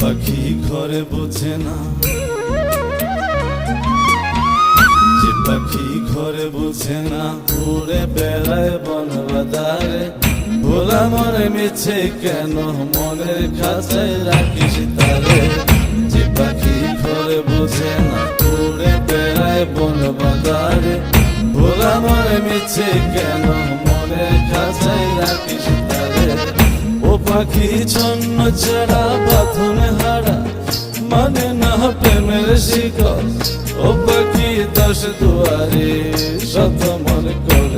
পাখি ঘরে বোঝে না, যে পাখি ঘরে বোঝে না, উড়ে বেড়ায় বন বাদারে। ভোলা মনে মিছে কেন মনের খাঁচায় রাখিস তারে। যে পাখি ঘরে বোঝে না, উড়ে বেড়ায় বন বাদারে। ভোলা মনে মিছে কেন মনের খাঁচায় রাখিস তারে। ও পাখি ছন্ন ছাড়া বাঁধনে হারা, মানে না প্রেমের শিকল। ও পাখি দশ দুয়ারে শত মন কর